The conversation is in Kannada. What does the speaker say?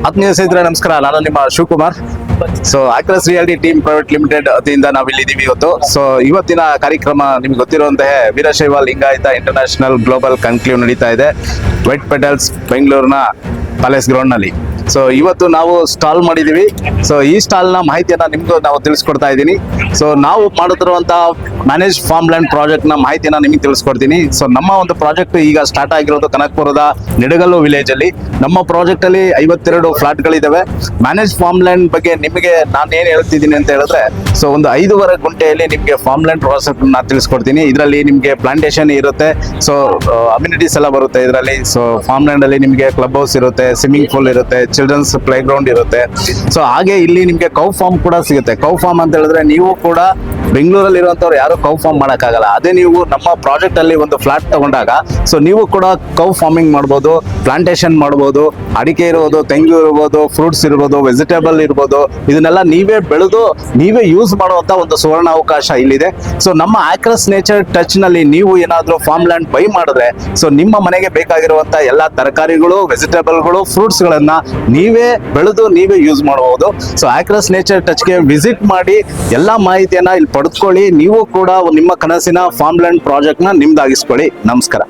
ಆತ್ಮೀಯ ಸ್ನೇಹಿತರೆ ನಮಸ್ಕಾರ. ನಾನು ನಿಮ್ಮ ಶಿವಕುಮಾರ್. ಸೊ ಆಕ್ರಸ್ ರಿಯಾಲಿಟಿ ಟೀಮ್ ಪ್ರೈವೇಟ್ ಲಿಮಿಟೆಡ್ ವತಿಯಿಂದ ನಾವಿಲ್ಲಿದ್ದೀವಿ ಇವತ್ತು. ಸೊ ಇವತ್ತಿನ ಕಾರ್ಯಕ್ರಮ ನಿಮ್ಗೆ ಗೊತ್ತಿರುವಂತಹ Veerashaiva Lingayat international global conclave ನಡೀತಾ ಇದೆ ವೈಟ್ ಪೆಟಲ್ಸ್ ಬೆಂಗಳೂರಿನ ಪ್ಯಾಲೇಸ್ ಗ್ರೌಂಡ್ ನಲ್ಲಿ. ಸೊ ಇವತ್ತು ನಾವು ಸ್ಟಾಲ್ ಮಾಡಿದೀವಿ. ಸೊ ಈ ಸ್ಟಾಲ್ ನ ಮಾಹಿತಿಯನ್ನ ನಿಮ್ಗೂ ನಾವು ತಿಳಿಸ್ಕೊಡ್ತಾ ಇದ್ದೀನಿ. ಸೊ ನಾವು ಮಾಡುತ್ತಿರುವಂತಹ ಮ್ಯಾನೇಜ್ ಫಾರ್ಮ್ ಲ್ಯಾಂಡ್ ಪ್ರಾಜೆಕ್ಟ್ ನ ಮಾಹಿತಿಯನ್ನ ನಿಮಗೆ ತಿಳಿಸ್ಕೊಡ್ತೀನಿ. ಸೊ ನಮ್ಮ ಒಂದು ಪ್ರಾಜೆಕ್ಟ್ ಈಗ ಸ್ಟಾರ್ಟ್ ಆಗಿರೋದು ಕನಕಪುರದ ನಿಡಗಲ್ಲು ವಿಲೇಜ್ ಅಲ್ಲಿ. ನಮ್ಮ ಪ್ರಾಜೆಕ್ಟ್ ಅಲ್ಲಿ 52 ಫ್ಲಾಟ್ ಗಳಿದಾವೆ. ಮ್ಯಾನೇಜ್ ಫಾರ್ಮ್ ಲ್ಯಾಂಡ್ ಬಗ್ಗೆ ನಿಮಗೆ ನಾನು ಏನ್ ಹೇಳ್ತಿದ್ದೀನಿ ಅಂತ ಹೇಳಿದ್ರೆ, ಸೊ ಒಂದು 5.5 ಗುಂಟೆಯಲ್ಲಿ ನಿಮ್ಗೆ ಫಾರ್ಮ್ ಲ್ಯಾಂಡ್ ಪ್ರಾಜೆಕ್ಟ್ ನ ತಿಳಿಸ್ಕೊಡ್ತೀನಿ. ಇದರಲ್ಲಿ ನಿಮ್ಗೆ ಪ್ಲಾಂಟೇಶನ್ ಇರುತ್ತೆ. ಸೊ ಅಮ್ಯುನಿಟೀಸ್ ಎಲ್ಲ ಬರುತ್ತೆ ಇದರಲ್ಲಿ. ಸೊ ಫಾರ್ಮ್ ಲ್ಯಾಂಡ್ ಅಲ್ಲಿ ನಿಮ್ಗೆ ಕ್ಲಬ್ ಹೌಸ್ ಇರುತ್ತೆ, ಸ್ವಿಮ್ಮಿಂಗ್ ಪೂಲ್ ಇರುತ್ತೆ, ಚಿಲ್ಡ್ರನ್ಸ್ ಪ್ಲೇ ಗ್ರೌಂಡ್ ಇರುತ್ತೆ. ಸೊ ಹಾಗೆ ಇಲ್ಲಿ ನಿಮ್ಗೆ ಕೌ ಫಾರ್ಮ್ ಕೂಡ ಸಿಗುತ್ತೆ. ಕೌ ಫಾರ್ಮ್ ಅಂತ ಹೇಳಿದ್ರೆ ನೀವು ಕೂಡ ಬೆಂಗಳೂರಲ್ಲಿ ಇರುವಂತವ್ರು ಯಾರು ಕೌ ಫಾರ್ಮ್ ಮಾಡಕ್ಕಾಗಲ್ಲ. ಅದೇ ನೀವು ನಮ್ಮ ಪ್ರಾಜೆಕ್ಟ್ ಅಲ್ಲಿ ಒಂದು ಫ್ಲಾಟ್ ತಗೊಂಡಾಗ ಸೊ ನೀವು ಕೂಡ ಕೌ ಫಾರ್ಮಿಂಗ್ ಮಾಡ್ಬೋದು, ಪ್ಲಾಂಟೇಶನ್ ಮಾಡ್ಬೋದು, ಅಡಿಕೆ ಇರ್ಬೋದು, ತೆಂಗು ಇರ್ಬೋದು, ಫ್ರೂಟ್ಸ್ ಇರ್ಬೋದು, ವೆಜಿಟೇಬಲ್ ಇರ್ಬೋದು. ಇದನ್ನೆಲ್ಲ ನೀವೇ ಬೆಳೆದು ನೀವೇ ಯೂಸ್ ಮಾಡುವಂತ ಒಂದು ಸುವರ್ಣ ಅವಕಾಶ ಇಲ್ಲಿದೆ. ಸೊ ನಮ್ಮ ಆಕ್ರಸ್ ನೇಚರ್ ಟಚ್ ನಲ್ಲಿ ನೀವು ಏನಾದ್ರೂ ಫಾರ್ಮ್ ಲ್ಯಾಂಡ್ ಬೈ ಮಾಡಿದ್ರೆ ಸೊ ನಿಮ್ಮ ಮನೆಗೆ ಬೇಕಾಗಿರುವಂತ ಎಲ್ಲಾ ತರಕಾರಿಗಳು, ವೆಜಿಟೇಬಲ್ಗಳು, ಫ್ರೂಟ್ಸ್ ಗಳನ್ನ ನೀವೇ ಬೆಳೆದು ನೀವೇ ಯೂಸ್ ಮಾಡಬಹುದು. ಸೊ ಆಕ್ರಸ್ ನೇಚರ್ ಟಚ್ಗೆ ವಿಸಿಟ್ ಮಾಡಿ ಎಲ್ಲಾ ಮಾಹಿತಿಯನ್ನ ಇಲ್ಲಿ ಪಡೆದುಕೊಳ್ಳಿ. ನೀವು ಕೂಡ ನಿಮ್ಮ ಕನಸಿನ ಫಾರ್ಮ್ ಲ್ಯಾಂಡ್ ಪ್ರಾಜೆಕ್ಟ್ ನ ನಿಮ್ದಾಗಿಸ್ಕೊಳ್ಳಿ. ನಮಸ್ಕಾರ.